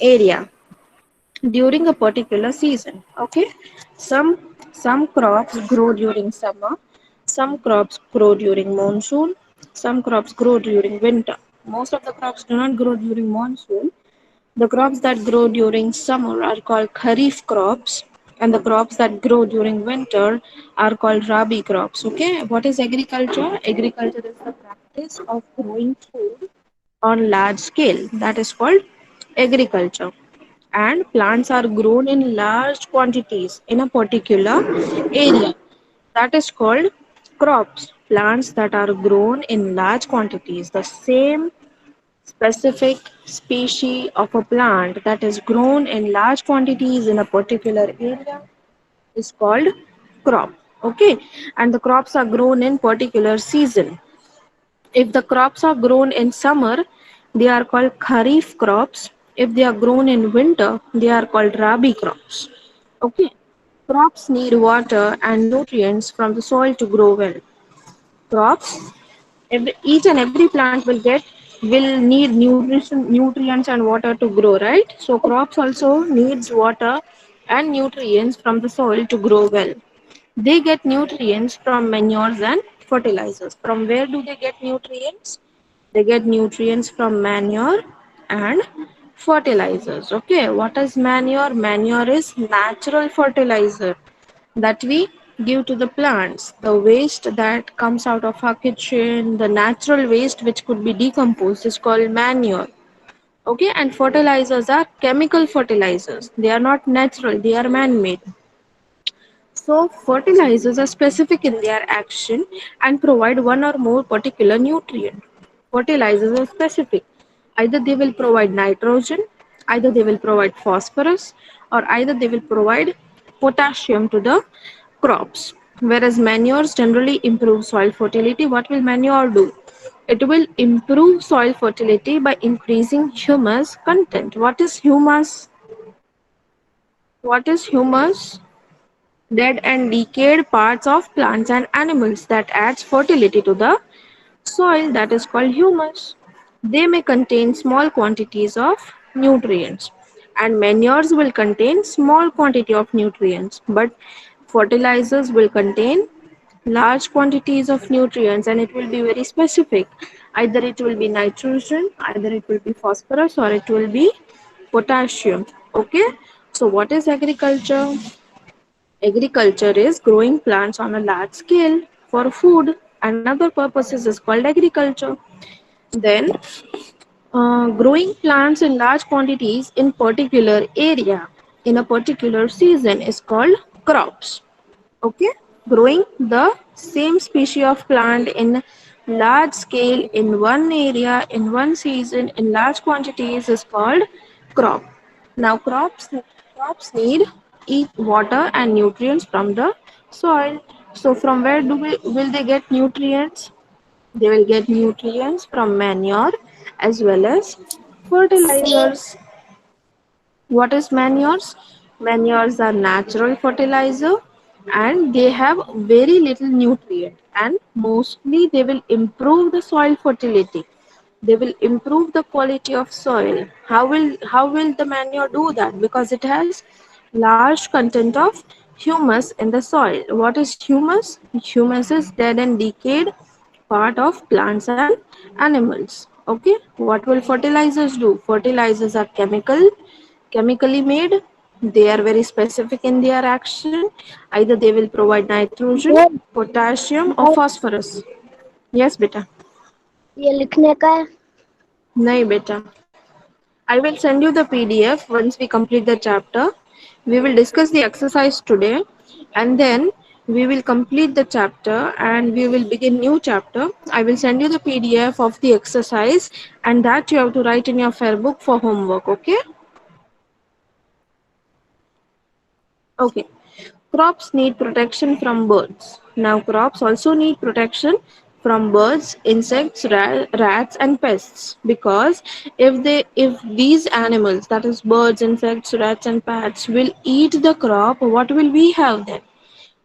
area during a particular season. Okay, some some crops grow during summer, some crops grow during monsoon, some crops grow during winter. Most of the crops do not grow during monsoon. The crops that grow during summer are called kharif crops, and the crops that grow during winter are called rabi crops. Okay, what is agriculture? Agriculture is the practice of growing food on large scale. That is called agriculture. And plants are grown in large quantities in a particular area. That is called crops. Plants that are grown in large quantities. The same specific species of a plant that is grown in large quantities in a particular area is called crop. Okay, and the crops are grown in particular season. If the crops are grown in summer, they are called kharif crops. If they are grown in winter, they are called rabi crops. Okay, crops need water and nutrients from the soil to grow well. Crops, each and every plant will need nutrients and water to grow, right? So crops also needs water and nutrients from the soil to grow well. They get nutrients from manures and fertilizers. From where do they get nutrients? They get nutrients from manure and fertilizers. Okay, what is manure? Manure is natural fertilizer that we give to the plants. The waste that comes out of our kitchen, the natural waste which could be decomposed, is called manure. Okay, and fertilizers are chemical fertilizers. They are not natural, they are man made. So, fertilizers are specific in their action and provide one or more particular nutrient. Fertilizers are specific. Either they will provide nitrogen, either they will provide phosphorus, or either they will provide potassium to the crops. Whereas manures generally improve soil fertility. What will manure do? It will improve soil fertility by increasing humus content. What is humus? What is humus? Dead and decayed parts of plants and animals that adds fertility to the soil, that is called humus. They may contain small quantities of nutrients, and manures will contain small quantity of nutrients, but fertilizers will contain large quantities of nutrients, and it will be very specific. Either it will be nitrogen, either it will be phosphorus, or it will be potassium. Okay, so what is agriculture? Agriculture is growing plants on a large scale for food and other purposes is called agriculture. Then, growing plants in large quantities in particular area in a particular season is called crops. Okay, growing the same species of plant in large scale in one area in one season in large quantities is called crop. Now crops need eat water and nutrients from the soil. So from where will they get nutrients? They will get nutrients from manure as well as fertilizers. What is manures? Manures are natural fertilizer and they have very little nutrient, and mostly they will improve the soil fertility. They will improve the quality of soil. How will the manure do that? Because it has large content of humus in the soil. What is humus? Humus is dead and decayed part of plants and animals. Okay, what will fertilizers do? Fertilizers are chemically made. They are very specific in their action. Either they will provide nitrogen, potassium, or phosphorus. Yes beta. ये लिखने का है। नहीं बेटा, I will send you the PDF once we complete the chapter. We will discuss the exercise today, and then we will complete the chapter and we will begin new chapter. I will send you the PDF of the exercise, and that you have to write in your fair book for homework. Okay? Okay. Crops need protection from birds. Now, crops also need protection from birds, insects, rats, and pests. Because if these animals, that is birds, insects, rats, and pets, will eat the crop, what will we have then?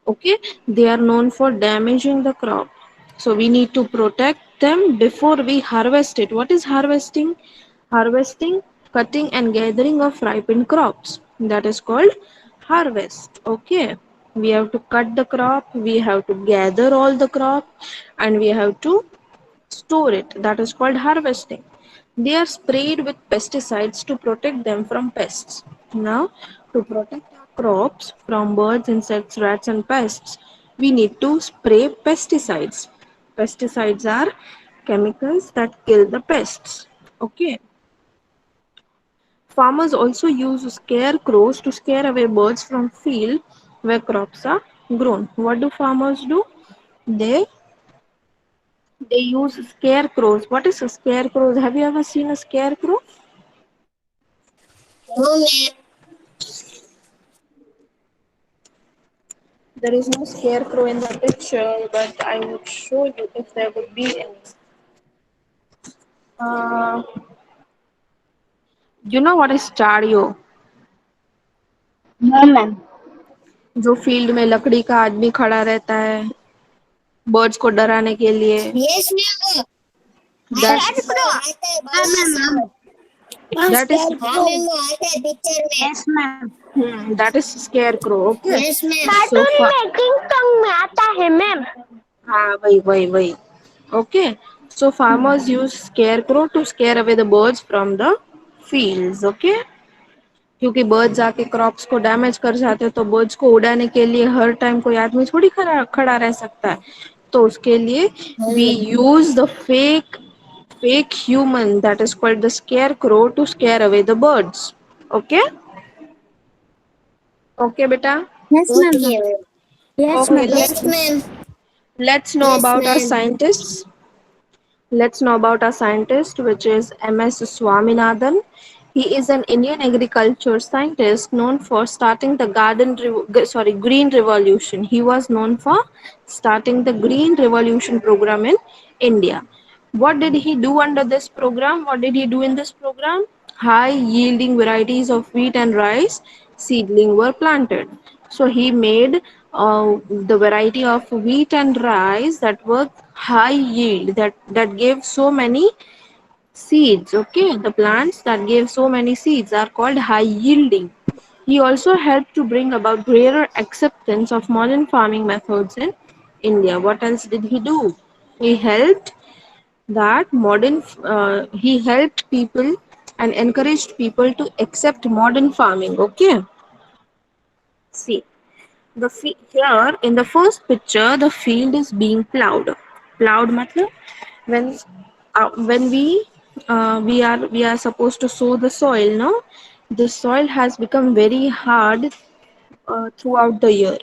Okay, they are known for damaging the crop. So we need to protect them before we harvest it. What is harvesting? Harvesting cutting and gathering of ripened crops. That is called harvest. Okay. We have to cut the crop, we have to gather all the crop, and we have to store it. That is called harvesting. They are sprayed with pesticides to protect them from pests. Now, to protect our crops from birds, insects, rats, and pests, we need to spray pesticides. Pesticides are chemicals that kill the pests. Okay. Farmers also use scarecrows to scare away birds from field where crops are grown. What do farmers do? They they use scarecrows. What is a scarecrow? Have you ever seen a scarecrow? No, ma'am. There is no scarecrow in the picture, but I would show you if there would be any. Uh, you know what is चाड़ियो? No, ma'am. जो field में लकड़ी का आदमी खड़ा रहता है birds को डराने के लिए. Yes, ma'am. That Scarecrow. हाँ, ma'am. that is हाँ, ma'am. वो आता है पिक्चर में. Yes, ma'am. that is scarecrow. Okay. Yes, ma'am. Cartoon में किंग कॉन्ग में आता है, मैम. हाँ वही. Okay. So farmers use scarecrow to scare away the birds from the fields. Okay. क्योंकि बर्ड्स आके क्रॉप्स को डैमेज कर जाते हैं तो बर्ड्स को उड़ाने के लिए हर टाइम कोई आदमी थोड़ी खड़ा खड़ा रह सकता है. तो उसके लिए we use the fake human that is called the scarecrow to scare away the birds. Okay. Okay beta. Yes, ma'am. Okay. Yes, Okay, ma'am. Yes, ma'am. let's know Yes, about our ma'am. scientists. Let's know about our scientist, which is M.S. Swaminathan. He is an Indian agriculture scientist known for starting the green revolution. He was known for starting the green revolution program in India. What did he do under this program? What did he do in this program? High yielding varieties of wheat and rice seedling were planted. So he made the variety of wheat and rice that were high yield, that gave so many seeds. Okay, the plants that gave so many seeds are called high yielding. He also helped to bring about greater acceptance of modern farming methods in India. What else did he do? He helped he helped people and encouraged people to accept modern farming. Okay, see here in the first picture the field is being plowed matlab when we are supposed to sow the soil, no, the soil has become very hard throughout the year.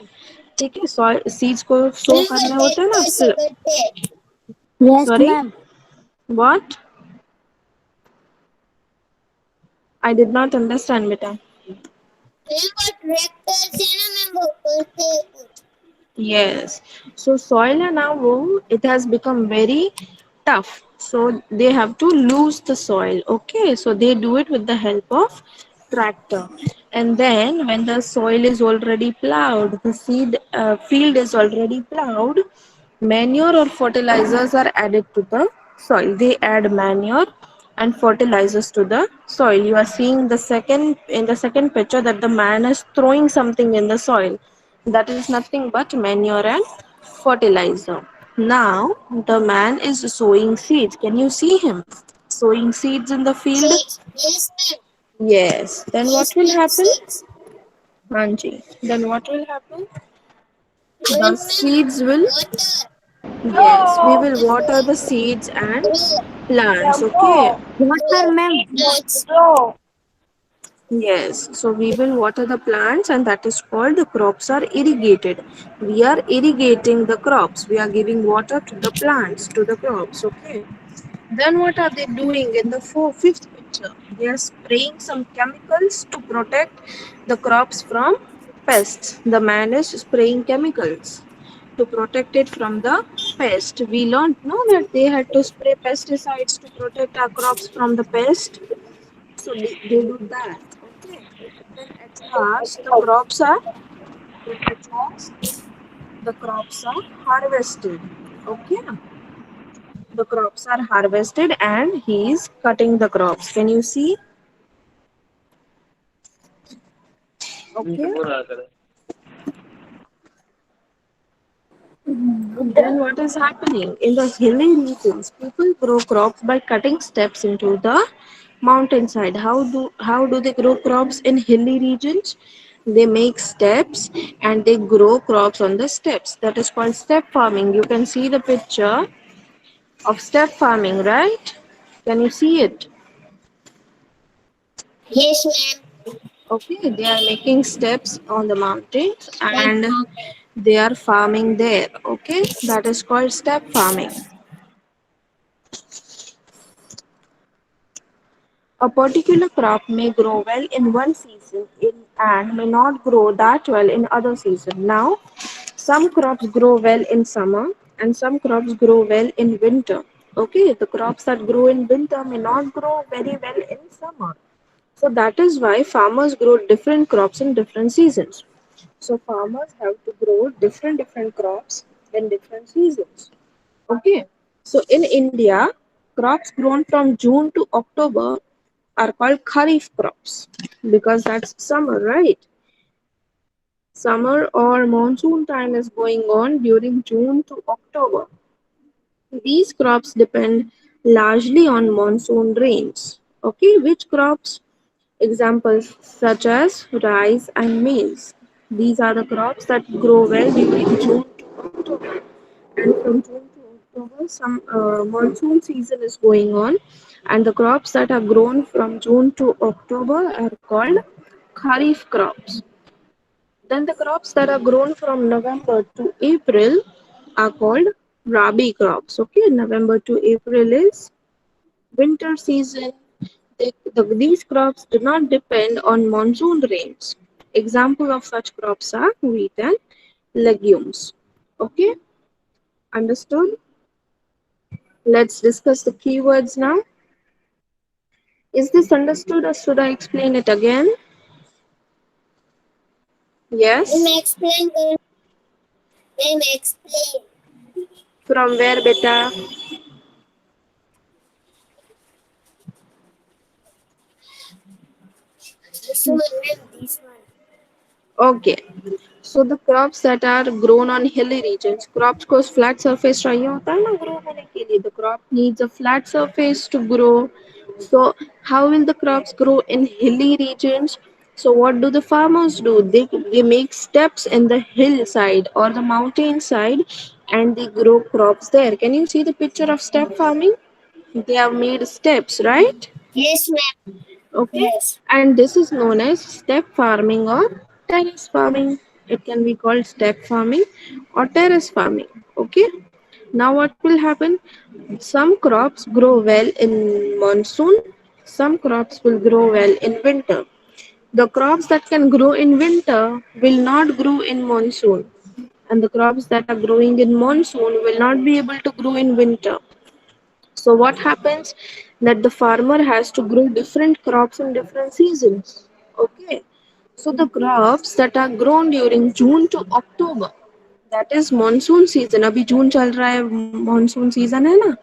ठीक है, soil seeds को sow करने होते हैं ना. कैसे करते हैं? Yes, Sorry, ma'am. what? I did not understand beta. Ma'am वो ट्रैक्टर से ना मैम वो करते हैं कुछ. Yes. So soil है ना वो it has become very tough. So they have to lose the soil. Okay. So they do it with the help of tractor. And then when the soil is already plowed, the field is already plowed, manure or fertilizers are added to the soil. They add manure and fertilizers to the soil. You are seeing the second picture that the man is throwing something in the soil. That is nothing but manure and fertilizer. Now the man is sowing seeds. Can you see him sowing seeds in the field? Six. Yes, ma'am. Yes. Then what Yes, will ma'am. happen? Six. Hanji. Then what will happen? The Then ma'am seeds will, water. yes, we will water the seeds and Grow. plants. Okay. Water, ma'am. Plants. Yes, so we will water the plants, and that is called the crops are irrigated. We are irrigating the crops. We are giving water to the plants, to the crops. Okay. Then what are they doing in the fifth picture? They are spraying some chemicals to protect the crops from pests. The man is spraying chemicals to protect it from the pest. We learned no that they had to spray pesticides to protect our crops from the pest. So they do that. Okay. Then at last the crops are harvested. Okay. The crops are harvested and he is cutting the crops. Can you see? Okay. Then what is happening? In the hilly regions, people grow crops by cutting steps into the mountainside. How do they grow crops in hilly regions? They make steps and they grow crops on the steps. That is called step farming. You can see the picture of step farming, right? Can you see it? Yes, ma'am. Okay, they are making steps on the mountains Like and mountain. they are farming there. Okay, that is called step farming. A particular crop may grow well in one season and may not grow that well in other season. Now, some crops grow well in summer and some crops grow well in winter. Okay, the crops that grow in winter may not grow very well in summer. So that is why farmers grow different crops in different seasons. So farmers have to grow different crops in different seasons. Okay. So in India, crops grown from June to October are called kharif crops because that's summer, right? Summer or monsoon time is going on during June to October. These crops depend largely on monsoon rains. Okay, which crops? Examples such as rice and maize. These are the crops that grow well during June to October. And from June to October, some monsoon season is going on, and the crops that are grown from June to October are called kharif crops. Then the crops that are grown from November to April are called rabi crops. Okay, November to April is winter season. These crops do not depend on monsoon rains. Example of such crops are wheat and legumes. Okay, understood? Let's discuss the keywords now. Is this understood or should I explain it again? Ma'am, Yes. explain. Ma'am, explain. From where, beta? This one, ma'am, this one. Okay. So the crops that are grown on hilly regions, crops को flat surface चाहिए होता है ना grow होने के लिए. The crop needs a flat surface to grow. So how will the crops grow in hilly regions? So what do the farmers do? They make steps in the hillside or the mountain side and they grow crops there. Can you see the picture of step farming? They have made steps, right? Yes, ma'am. Okay, Yes. and this is known as step farming or terrace farming. It can be called step farming or terrace farming. Okay, now what will happen? Some crops grow well in monsoon, some crops will grow well in winter. The crops that can grow in winter will not grow in monsoon, and the crops that are growing in monsoon will not be able to grow in winter. So what happens that the farmer has to grow different crops in different seasons. Okay. So the crops that are grown during June to October, that is monsoon season. अभी जून चल रहा है monsoon season है ना.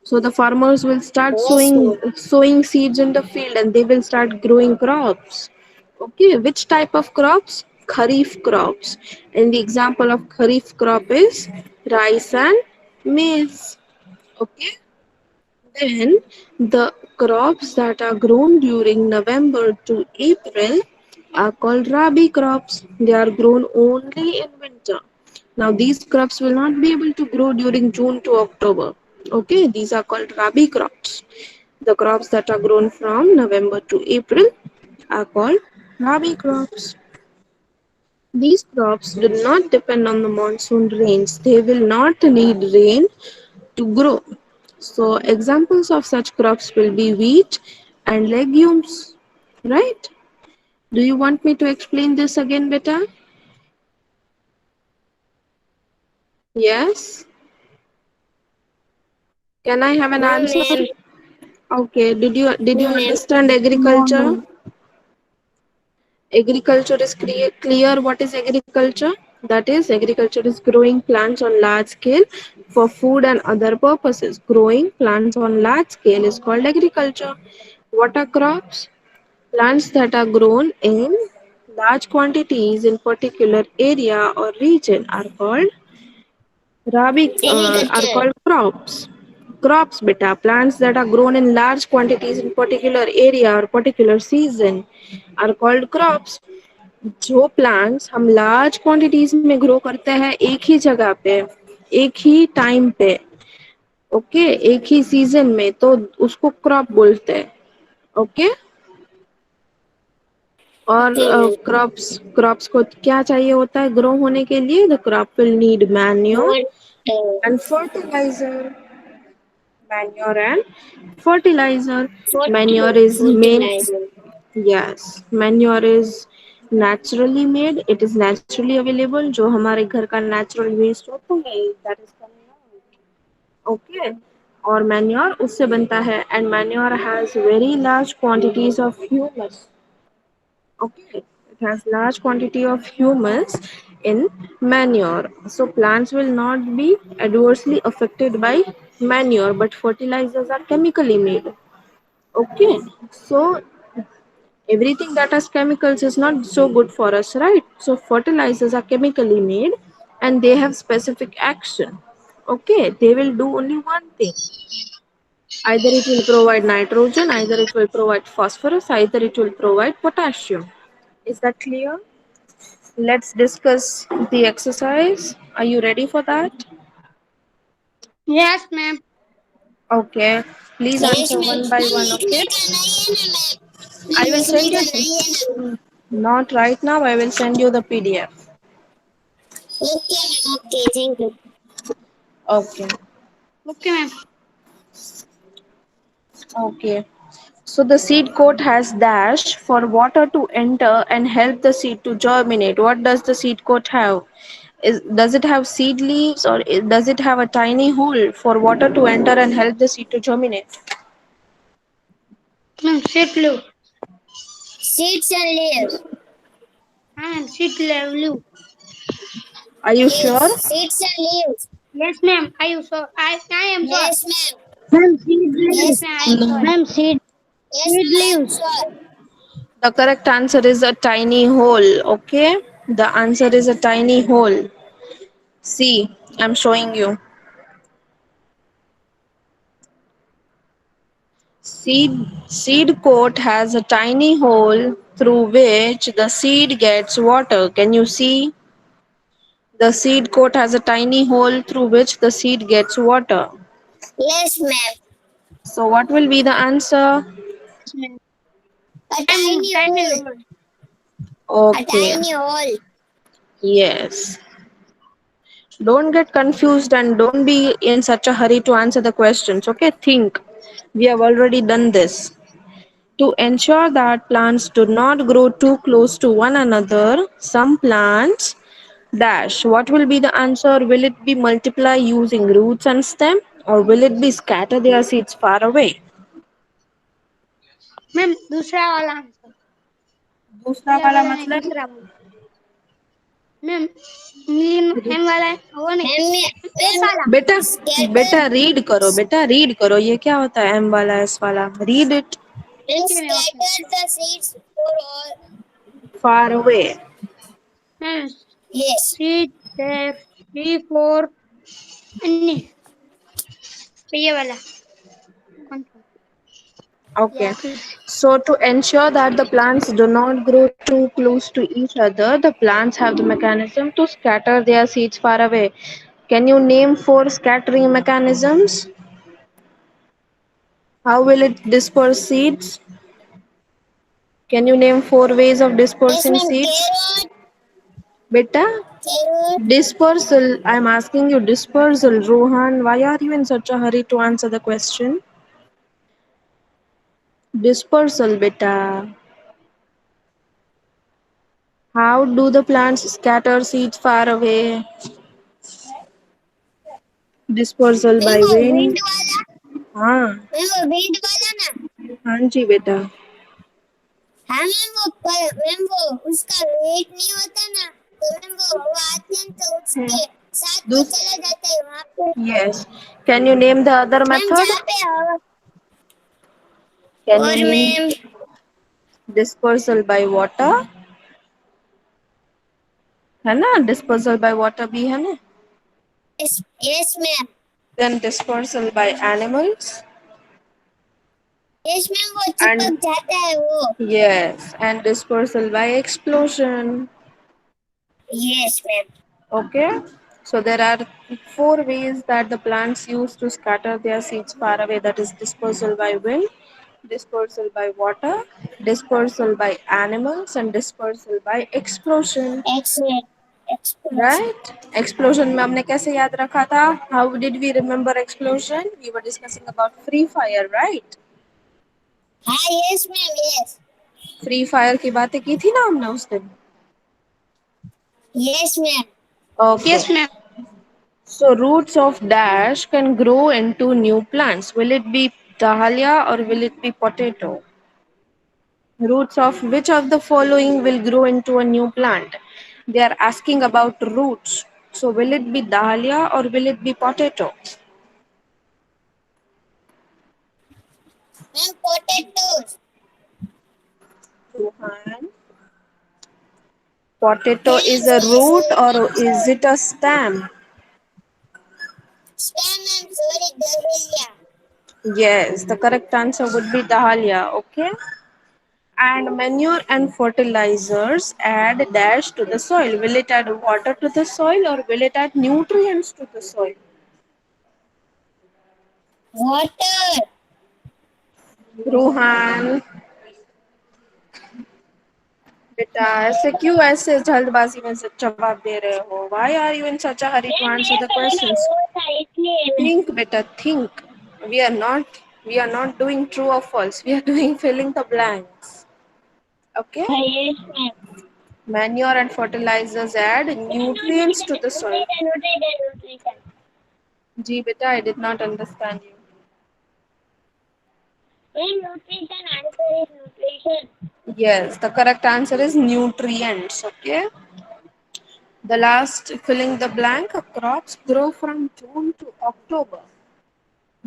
So the farmers will start Yes, ma'am. sowing seeds in the field and they will start growing crops. Okay, which type of crops? Kharif crops. And the example of kharif crop is rice and maize. Okay. Then the crops that are grown during November to April are called rabi crops. They are grown only in winter. Now these crops will not be able to grow during June to October. Okay, these are called rabi crops. The crops that are grown from November to April are called rabi crops. These crops do not depend on the monsoon rains. They will not need rain to grow. So examples of such crops will be wheat and legumes, right? Do you want me to explain this again better? Yes. Can I have an No, answer? ma'am. Okay. Did you No, ma'am. understand No, agriculture? no. Agriculture is clear. What is agriculture? That is, agriculture is growing plants on large scale for food and other purposes. Growing plants on large scale is called agriculture. What are crops? Plants that are grown in Large quantities in particular area or region are called are agriculture. called crops. Crops, beta, plants that are grown in large quantities in particular area or particular season are called crops. जो plants हम large quantities में grow करते हैं एक ही जगह पे, एक ही time पे, ओके, एक ही सीजन में, तो उसको क्रॉप बोलते हैं. ओके. और Okay, ma'am. क्रॉप्स क्रॉप्स को क्या चाहिए होता है ग्रो होने के लिए? The crop will need manure What? And fertilizer. Manure and fertilizer. Manure is main. Fertilizer. Yes, manure is naturally made. It is naturally available. जो हमारे घर का natural waste होता है, that is coming out. Okay. और manure उससे बनता है, and manure has very large quantities of humus. Okay, it has large quantity of humus in manure. So plants will not be adversely affected by manure, but fertilizers are chemically made. Okay, so everything that has chemicals is not so good for us, right? So fertilizers are chemically made and they have specific action. Okay, they will do only one thing. Either it will provide nitrogen, either it will provide phosphorus, either it will provide potassium. Is that clear? Let's discuss the exercise. Are you ready for that? Yes, ma'am. Okay. Please Yes, answer ma'am. one by Ma'am, one, लिखने okay? का नहीं है ना ma'am. I ma'am, will लिखने send का you. नहीं है ना. Not right now. I will send you the PDF. Okay, ma'am. Okay, thank you. Okay. Okay, ma'am. Okay. So the seed coat has dash for water to enter and help the seed to germinate. What does the seed coat have? Does it have seed leaves or does it have a tiny hole for water to enter and help the seed to germinate? Ma'am, seat leave. Seeds and leaves. Ma'am, seat leave. Are you Yes, sure? seeds and leaves. Yes, ma'am. I am sure. Yes, ma'am. Ma'am, seed Yes, leaves. Ma'am, I am ma'am. sure. No. Ma'am, Yes, seed ma'am. I am leaves. sure. The correct answer is a tiny hole. Okay. The answer is a tiny hole. See, I'm showing you. Seed coat has a tiny hole through which the seed gets water. Can you see? The seed coat has a tiny hole through which the seed gets water. Yes, ma'am. So what will be the answer? Yes, ma'am. A I'm tiny tiny hole. hole. A Okay. tiny hole. Yes. Don't get confused and don't be in such a hurry to answer the questions. Okay, think. We have already done this. To ensure that plants do not grow too close to one another, some plants dash. What will be the answer? Will it be multiply using roots and stem or will it be scatter their seeds far away? Ma'am दूसरा वाला answer. दूसरा पहला वाला वाला नहीं, मतलब दूसरा वाला. मैम, मीन एम वाला है, वो नहीं. एस Ma'am, वाला. बेटा scatter. बेटा रीड करो, बेटा रीड करो. ये क्या होता है एम वाला एस वाला? Read it. And Okay, ma'am. Okay. scatter the seeds for all. Far away. Ma'am, Yes. Seat three four नहीं, ये वाला कौन सा? Okay. या फिर So to ensure that the plants do not grow too close to each other, the plants have the mechanism to scatter their seeds far away. Can you name four scattering mechanisms? How will it disperse seeds? Can you name four ways of Yes, dispersing ma'am. seeds? Carrot. Beta, Carrot. dispersal. I'm asking you dispersal. Rohan, why are you in such a hurry to answer the question? Dispersal, beta. How do the plants scatter seeds far away? Dispersal ma'am by वो wind wind. वाला. हाँ. Ma'am वो wind वाला ना. हाँ जी बेटा. हाँ ma'am वो उसका वेट नहीं होता ना, तो मैम वो आते हैं तो उसके साथ वो दूस चला जाता है वहाँ पे. Yes. Can you name the other ma'am method? जहाँ पे हवा. Can you और name ma'am dispersal by water? है ना, dispersal by water भी है ना. Yes, ma'am. Then dispersal by animals. Yes, ma'am. वो And चिपक जाता है वो. yes, and dispersal by explosion. Yes, ma'am. Okay, so there are four ways that the plants use to scatter their seeds far away. That is dispersal by wind, dispersal by water, dispersal by animals, and dispersal by explosion. Excellent. Explosion. Right? Explosion में हमने कैसे याद रखा था? How did we remember explosion? We were discussing about free fire, right? हाँ, yes, ma'am. Yes. Free fire की बातें की थी ना हमने उस दिन. Yes, ma'am. Okay. Yes, ma'am. So roots of dash can grow into new plants. Will it be dahlia or will it be potato? Roots of which of the following will grow into a new plant? They are asking about roots. So will it be dahlia or will it be potato? Ma'am, potatoes. Rohan. Potato is Yes, a yes, root yes, or ma'am. is it a stem? Stem, ma'am. Sorry, Dahlia. Yes, the correct answer would be dahlia. Okay. And manure and fertilizers add dash to the soil. Will it add water to the soil or will it add nutrients to the soil? Water. Rohan, बेटा ऐसे क्यों ऐसे जल्दबाजी में से जवाब दे रहे हो? Why are you in such a hurry to ma'am answer ये the तो मैंने questions? वो था इसलिए ma'am. Think, beta, think. We are not we are not doing true or false. We are doing filling the blanks. Okay? हाँ, yes, ma'am. Manure and fertilizers add nutrients to the soil. Nutrition. Ji beta, I did not understand you. Ma'am nutrition answer is nutrition. Yes, the correct answer is nutrients. Okay. The last filling the blank, crops grow from June to October.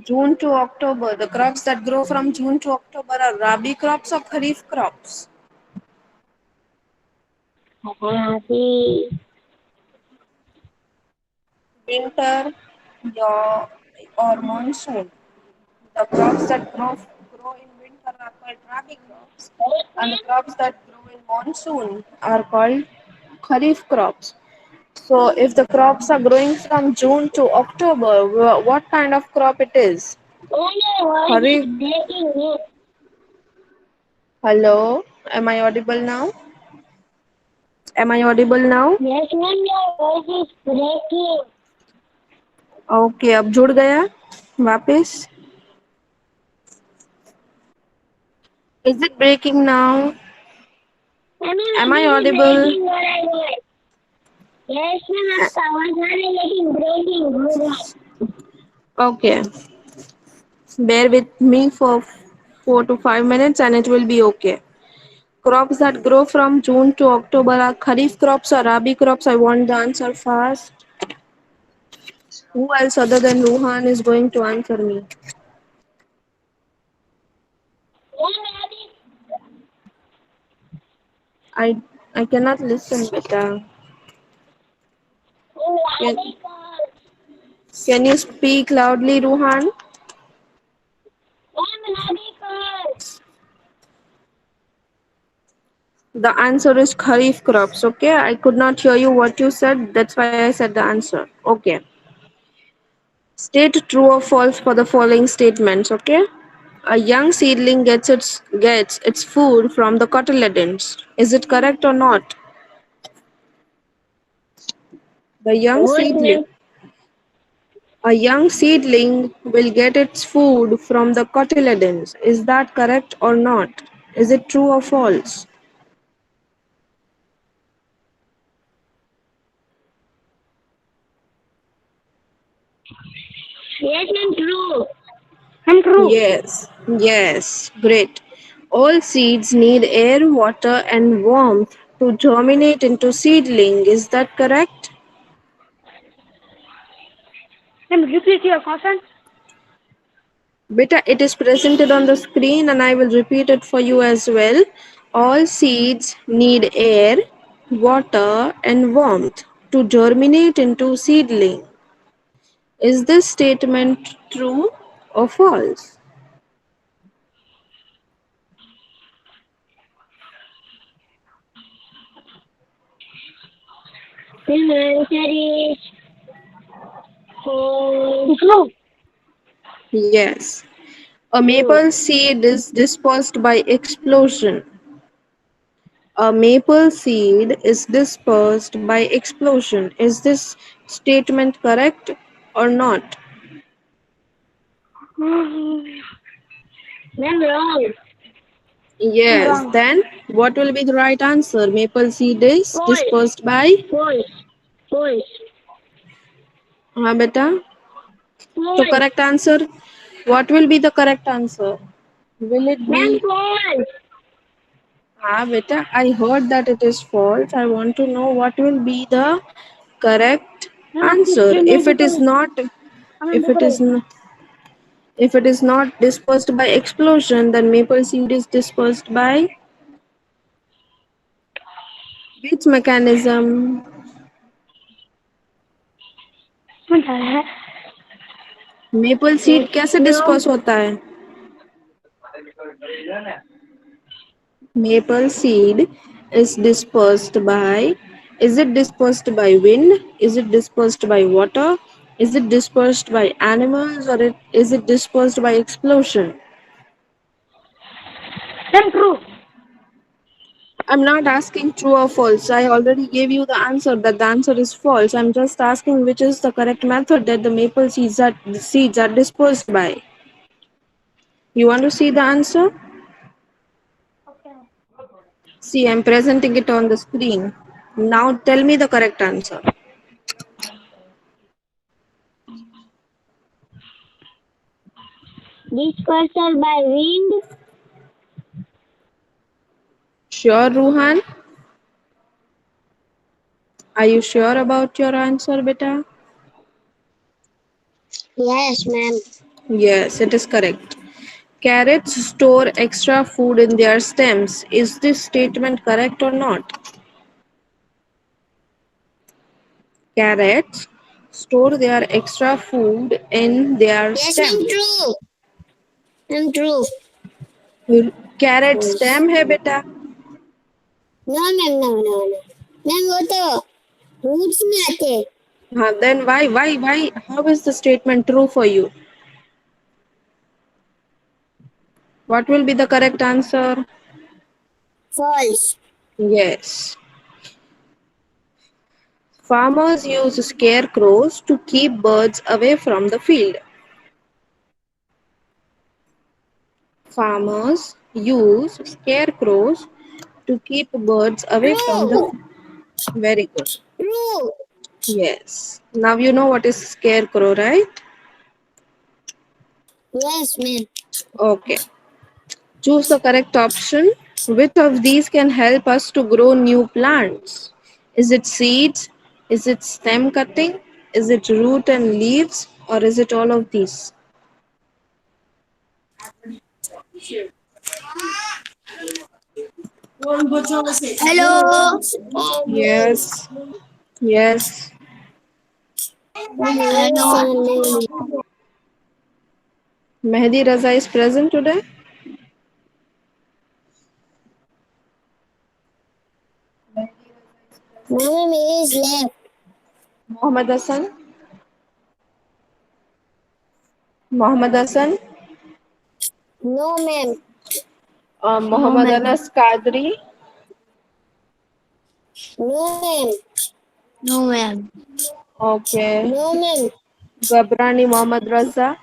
June to October. The crops that grow from June to October are rabi crops or kharif crops. हाँ जी. Winter your, or monsoon. The crops that grow in winter are called rabi crops, and the crops that grow in monsoon are called kharif crops. So, if the crops are growing from June to October, what kind of crop it is? Oh no, voice is Kharif. breaking me. Hello, am I audible now? Am I audible now? Yes, ma'am, your voice is breaking. Okay, अब जुड़ गया वापस. Is it breaking now? Ma'am Am अभी I भी audible? Breaking हो रहा है voice. Yes, ma'am आपका आवाज आ रहा है लेकिन ब्रेकिंग हो रहा है. Okay, bear with me for 4 to 5 minutes and it will be okay. Crops that grow from June to October are kharif crops or rabi crops. I want the answer fast. Who else other than Ruhan is going to answer me? Ma'am अभी I I cannot listen, beta. Can, अभी call. can you speak loudly, Ruhan? Ma'am अभी call. The answer is kharif crops. Okay, I could not hear you what you said. That's why I said the answer. Okay. State true or false for the following statements. Okay. A young seedling gets its food from the cotyledons. Is it correct or not? The young What, seedling. Ma'am? A young seedling will get its food from the cotyledons. Is that correct or not? Is it true or false? Yes, ma'am true. I'm true. Yes, great. All seeds need air, water, and warmth to germinate into seedling. Is that correct? Let me repeat your question. Beta, it is presented on the screen and I will repeat it for you as well. All seeds need air, water, and warmth to germinate into seedling. Is this statement true or false? Then answer is false. Yes. A True. maple seed is dispersed by explosion. A maple seed is dispersed by explosion. Is this statement correct or not? Then wrong. Yes. Wrong. Then what will be the right answer? Maple seed is False. dispersed by. False. False. हाँ बेटा. So False. correct answer. What will be the correct answer? Will it Then be? false. Ah, beta, I heard that it is false. I want to know what will be the correct Ma'am, आपकी answer. screen नहीं If it दिख is रही। not, हमें if दिख it रही। is not, if it is not dispersed by explosion, then maple seed is dispersed by which mechanism? बता है। Maple seed कैसे No. डिस्पर्स होता है? Maple seed is dispersed by. Is it dispersed by wind? Is it dispersed by water? Is it dispersed by animals, or is it dispersed by explosion? Then true. I'm not asking true or false. I already gave you the answer that the answer is false. I'm just asking which is the correct method that the maple seeds are dispersed by. You want to see the answer? Okay. See, I'm presenting it on the screen. Now tell me the correct answer. Dispersal by wind. Sure, Ruhan? Are you sure about your answer, beta? Yes, ma'am. Yes, it is correct. Carrots store extra food in their stems. Is this statement correct or not? Carrots store their extra food in their Yes, ma'am. stem. True. Ma'am, true. Carrot False. stem है बेटा. No, ma'am. No, no, no. Ma'am वो तो roots में आते हैं। हाँ, then why? How is the statement true for you? What will be the correct answer? False. Yes. Farmers use scarecrows to keep birds away from the field. Farmers use scarecrows to keep birds away from the. True. Very good. True. Yes. Now you know what is scarecrow, right? Yes, ma'am. Okay. Choose the correct option. Which of these can help us to grow new plants? Is it seeds? Is it stem cutting? Is it root and leaves? Or is it all of these? Hello. Yes. Yes. Hello. Mehdi Raza is present today. Ma'am is left. Mohammed Hassan. Mohammed Hassan. No, ma'am. No, Mohammed ma'am. Anas Kadri. No, ma'am. No, ma'am. Okay. No, ma'am. Gabrani Mohammed Raza.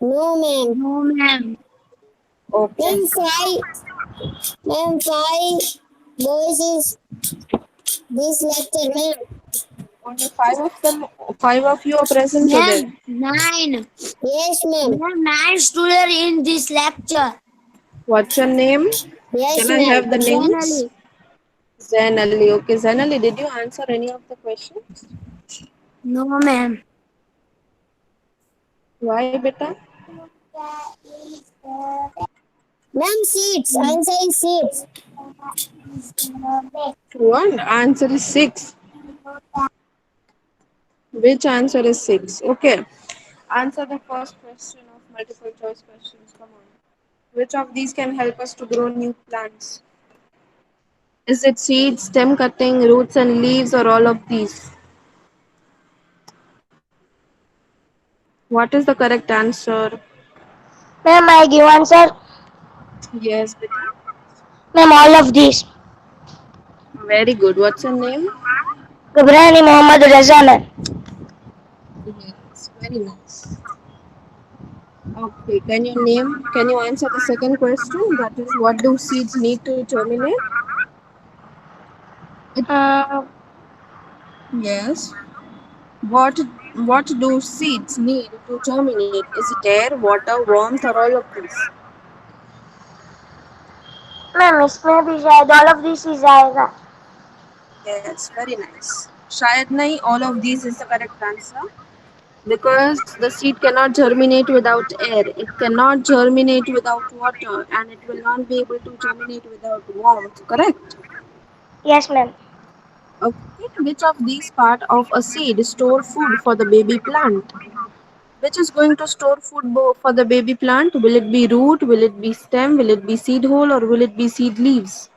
No, ma'am. No, ma'am. Okay. Ma'am, five boys is this lecture, ma'am. Only five of you are present today. Ma'am, nine. Yes, ma'am. Ma'am, nine students in this lecture. What's your name? Yes, Can I ma'am. have the names? Finally. Zain Ali. Okay, Zain Ali, did you answer any of the questions? No, ma'am. Why, beta? Ma'am, seats. Answer is seats. What? Answer is 6. Which answer is 6? Okay. Answer the first question of multiple choice questions. Come on. Which of these can help us to grow new plants? Is it seeds, stem cutting, roots and leaves, or all of these? What is the correct answer? Ma'am, I give answer. Yes, beta. Ma'am, all of these. Very good. What's your name? Gabrani Mohammed Raza, ma'am. Yes, very nice. Okay, can you answer the second question? That is, what do seeds need to germinate? It, Uh, yes. What what do seeds need to germinate? Is it air, water, warmth, or all of these? ma'am, इसमें भी शायद all of this is आएगा. Yes, very nice. शायद नहीं, all of these is the correct answer. Because the seed cannot germinate without air, it cannot germinate without water, and it will not be able to germinate without warmth. Correct? Yes, ma'am. Okay. Which of these part of a seed store food for the baby plant? Which is going to store food for the baby plant? Will it be root? Will it be stem? Will it be seed hole? Or will it be seed leaves?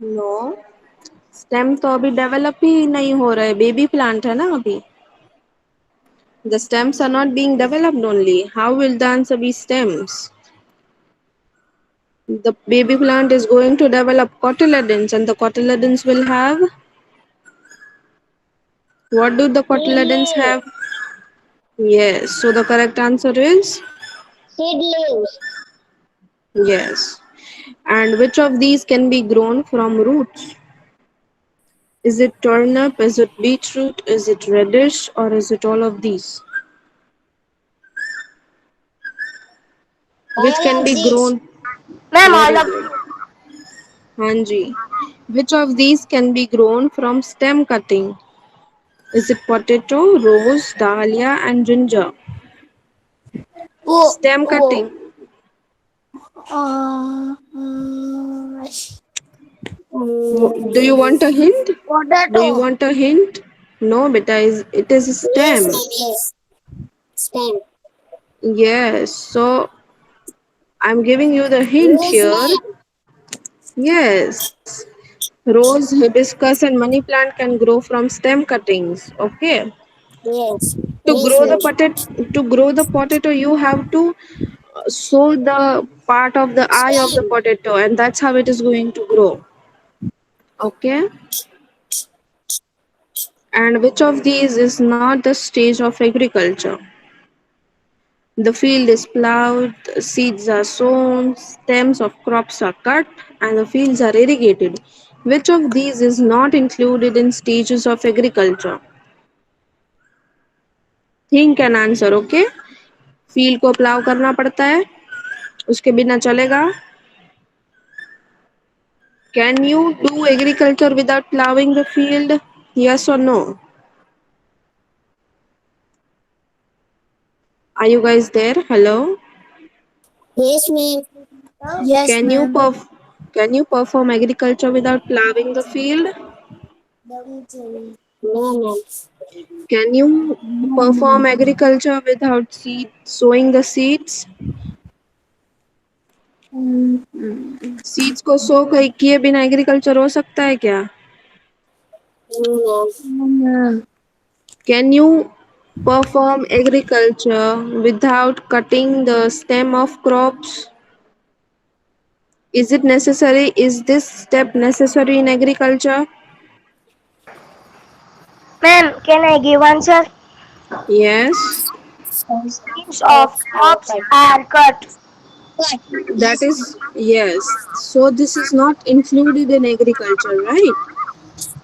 No. Stem तो अभी develop ही नहीं हो रहा है, baby plant है ना अभी. The stems are not being developed only. How will the answer be stems? The baby plant is going to develop cotyledons, and the cotyledons will have, what do the cotyledons have? Yes, so the correct answer is Seedlings. yes. And which of these can be grown from roots? Is it turnip? Is it beetroot? Is it radish? Or is it all of these? Which All can of be these. grown? Ma'am, all Very of good. Hanji. Which of these can be grown from stem cutting? Is it potato, rose, dahlia, and ginger? Oh, Stem oh. cutting. Uh, Do you want a hint? Do you potato. want a hint? No, beta, it is a Yes, stem. ma'am, yes. Stem. Yes, so I'm giving you the hint Yes, here. ma'am. Yes, rose, hibiscus, and money plant can grow from stem cuttings. Okay. Yes. To Yes, grow the ma'am. potato, you have to sow the part of the eye of the Stem. potato, and that's how it is going to grow. Okay. And which of these is not the stage of agriculture? The field is plowed, seeds are sown, stems of crops are cut, and the fields are irrigated. Which of these is not included in stages of agriculture? Think and answer, okay? Field को plough करना पड़ता है, उसके बिना चलेगा. Can you do agriculture without plowing the field? Yes or no? Are you guys there? Hello? Yes, ma'am. Yes, Can you ma'am. perf- can you perform agriculture without plowing the field? No, ma'am. Can you perform agriculture without seed sowing the seeds? Seeds को सो किए बिना agriculture हो सकता है क्या? No, ma'am. Can you perform agriculture without cutting the stem of crops? Is it necessary? Is this step necessary in agriculture? ma'am, can I give answer? Yes. Stems of crops are cut. What? That Yes, ma'am. is, yes. So this is not included in agriculture, right?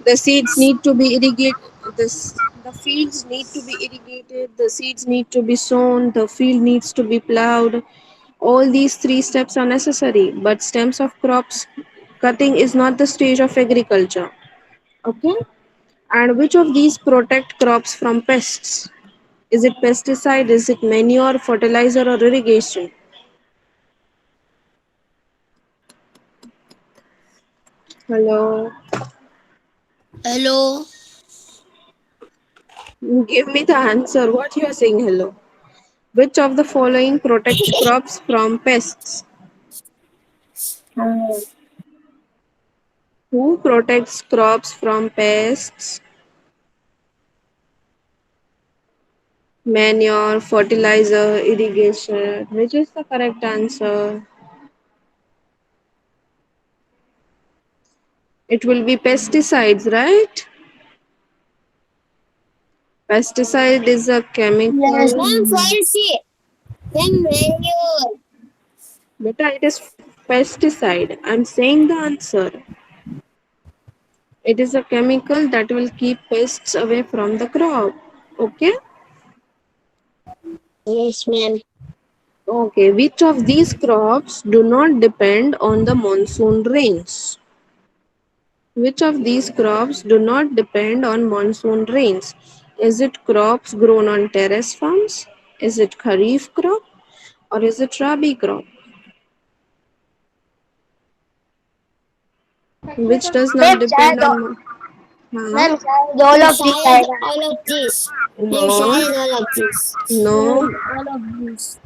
The seeds need to be irrigated. The fields need to be irrigated. The seeds need to be sown. The field needs to be plowed. All these three steps are necessary. But stems of crops cutting is not the stage of agriculture. Okay. And which of these protect crops from pests? Is it pesticide? Is it manure, fertilizer, or irrigation? Hello. Hello. Give me the answer. What you are saying? Hello. Which of the following protects crops from pests? Who protects crops from pests? Manure, fertilizer, irrigation. Which is the correct answer? It will be pesticides, right? Pesticide is a Yes, chemical. Ma'am, falsy. Ma'am, manure. Beta, it is pesticide. I'm saying the answer. It is a chemical that will keep pests away from the crop. Okay? Yes, ma'am. Okay. Which of these crops do not depend on the monsoon rains? Which of these crops do not depend on monsoon rains? Is it crops grown on terrace farms? Is it kharif crop? Or is it rabi crop? Which does ma'am, not depend on... Huh? ma'am, all Ma'am, of these shayad आएगा. all of this. Ma'am, No, shayad all of this. no, Ma'am, all of these.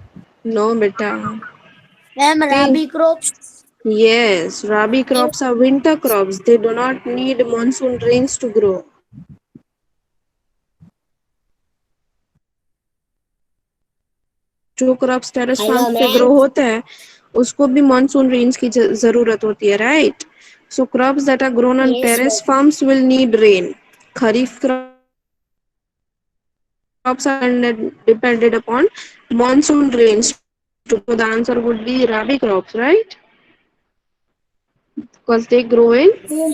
no, beta. Ma'am, See, rabi crops. yes, rabi crops are winter crops. They do not need monsoon rains to grow. जो crops terrace Hello, farms पे ma'am. Grow होते हैं उसको भी monsoon rains की जरूरत होती है, right? So crops that are grown on Yes, terrace ma'am. Farms will need rain. Kharif crops are depended upon monsoon rains to grow. So the answer would be rabi crops, right? Because they grow in